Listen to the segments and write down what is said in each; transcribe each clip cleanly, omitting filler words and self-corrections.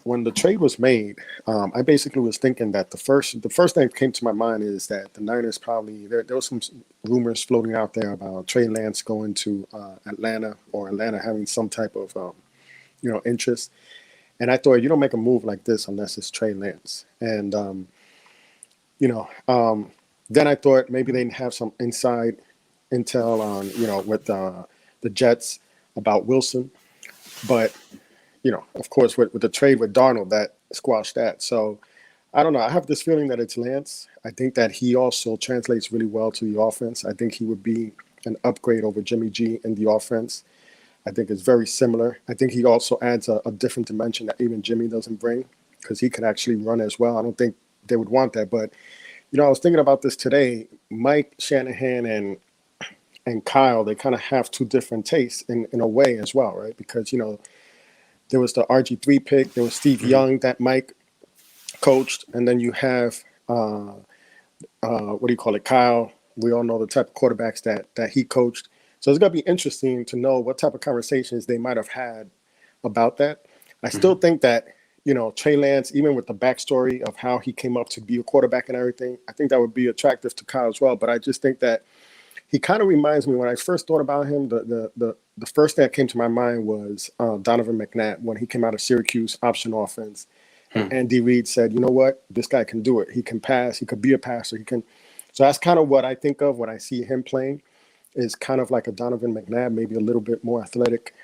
when the trade was made, I basically was thinking that the first thing that came to my mind is that the Niners probably there was some rumors floating out there about Trey Lance going to Atlanta, or Atlanta having some type of interest. And I thought, you don't make a move like this unless it's Trey Lance. And you know, then I thought maybe they'd have some inside intel on with the Jets about Wilson, but of course, with the trade with Darnold, that squashed that. So I don't know. I have this feeling that it's Lance. I think that he also translates really well to the offense. I think he would be an upgrade over Jimmy G in the offense. I think it's very similar. I think he also adds a different dimension that even Jimmy doesn't bring, because he can actually run as well. I don't think they would want that. But, I was thinking about this today. Mike Shanahan and Kyle, they kind of have two different tastes in a way as well, right? Because, there was the RG3 pick. There was Steve Young that Mike coached. And then you have, what do you call it, Kyle. We all know the type of quarterbacks that he coached. So it's going to be interesting to know what type of conversations they might have had about that. I still think that, Trey Lance, even with the backstory of how he came up to be a quarterback and everything, I think that would be attractive to Kyle as well. But I just think that he kind of reminds me, when I first thought about him, the first thing that came to my mind was Donovan McNabb when he came out of Syracuse, option offense. And Andy Reid said, you know what, this guy can do it. He can pass. He could be a passer. He can. So that's kind of what I think of when I see him playing, is kind of like a Donovan McNabb, maybe a little bit more athletic.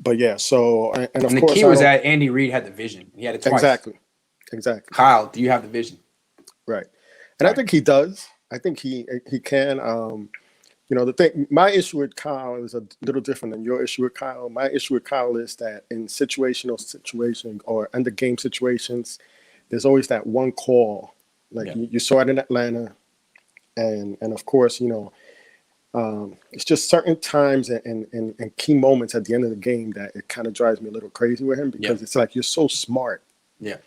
But yeah, so, and of And the course, key was that Andy Reid had the vision. He had it twice. Exactly. Kyle, do you have the vision? Right. And I think he does. I think he can. The thing, my issue with Kyle is a little different than your issue with Kyle. My issue with Kyle is that in situations or under game situations, there's always that one call. Like you saw it in Atlanta, and of course, it's just certain times and key moments at the end of the game that it kind of drives me a little crazy with him, because it's like, you're so smart. Yeah.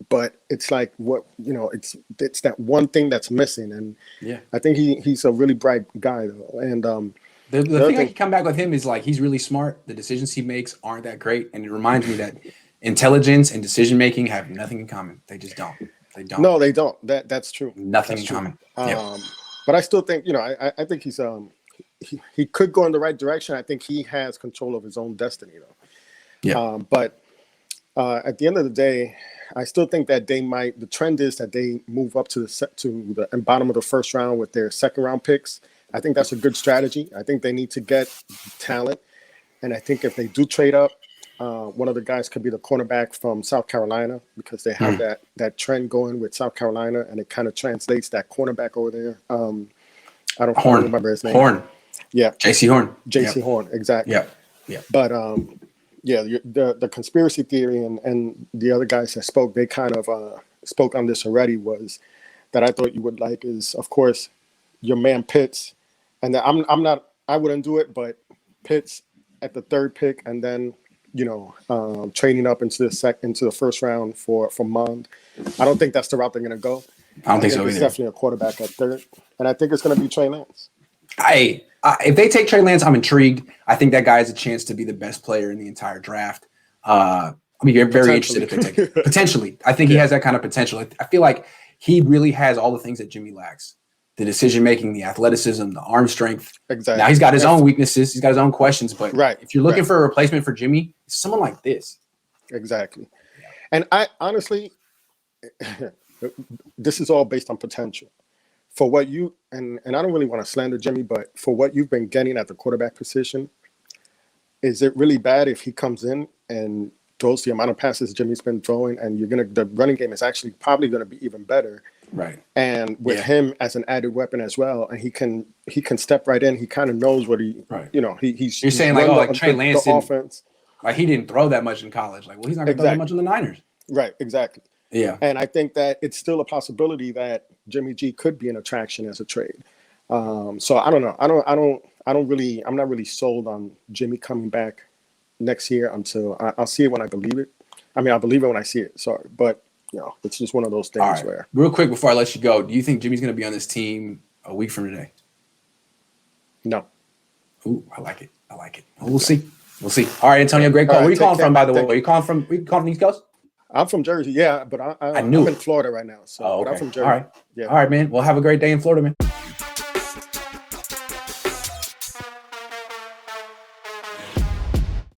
But it's like, it's that one thing that's missing. And I think he's a really bright guy though. And the thing I can come back with him is, like, he's really smart. The decisions he makes aren't that great. And it reminds me that intelligence and decision making have nothing in common. They just don't. They don't. No, they don't. That's true. Nothing in common. But I still think, I think he's he could go in the right direction. I think he has control of his own destiny though. Yeah. But at the end of the day, I still think that the trend is that they move up to the bottom of the first round with their second round picks. I think that's a good strategy. I think they need to get talent. And I think if they do trade up, one of the guys could be the cornerback from South Carolina, because they have that trend going with South Carolina, and it kind of translates that cornerback over there. I don't remember his name. Horn. Yeah. J.C. Horn. J.C. Horn, exactly. Yeah. But the conspiracy theory and the other guys that spoke, they kind of spoke on this already, was that I thought you would like is, of course, your man Pitts. And I wouldn't do it, but Pitts at the third pick, and then trading up into the first round for Mond. I don't think that's the route they're going to go. I don't think so either. It's definitely a quarterback at third, and I think it's going to be Trey Lance. If they take Trey Lance, I'm intrigued. I think that guy has a chance to be the best player in the entire draft. I'll be very interested if they take it. Potentially. I think he has that kind of potential. I feel like he really has all the things that Jimmy lacks. The decision-making, the athleticism, the arm strength. Exactly. Now, he's got his own weaknesses. He's got his own questions. But if you're looking for a replacement for Jimmy, it's someone like this. Exactly. And I honestly, this is all based on potential. For what you, and I don't really want to slander Jimmy, but for what you've been getting at the quarterback position, is it really bad if he comes in and throws the amount of passes Jimmy's been throwing, and the running game is actually probably going to be even better. Right. And with him as an added weapon as well, and he can step right in. He kind of knows what he's. You're saying like Trey Lance the offense. Like, he didn't throw that much in college. Like, well, he's not going to throw that much in the Niners. Right. Exactly. Yeah. And I think that it's still a possibility that Jimmy G could be an attraction as a trade. So I don't know. I'm not really sold on Jimmy coming back next year until I'll see it when I believe it. I mean, I'll believe it when I see it. Sorry. But, it's just one of those things where. Real quick before I let you go, do you think Jimmy's going to be on this team a week from today? No. Ooh, I like it. We'll see. We'll see. All right, Antonio, great call. All right, Where you take calling care, from, by man. the way? Are you calling from the East Coast? I'm from Jersey, yeah, but I'm knew in it. Florida right now. So, Oh, but I'm okay. from Jersey. All right. Yeah. All right, man. Well, have a great day in Florida, man.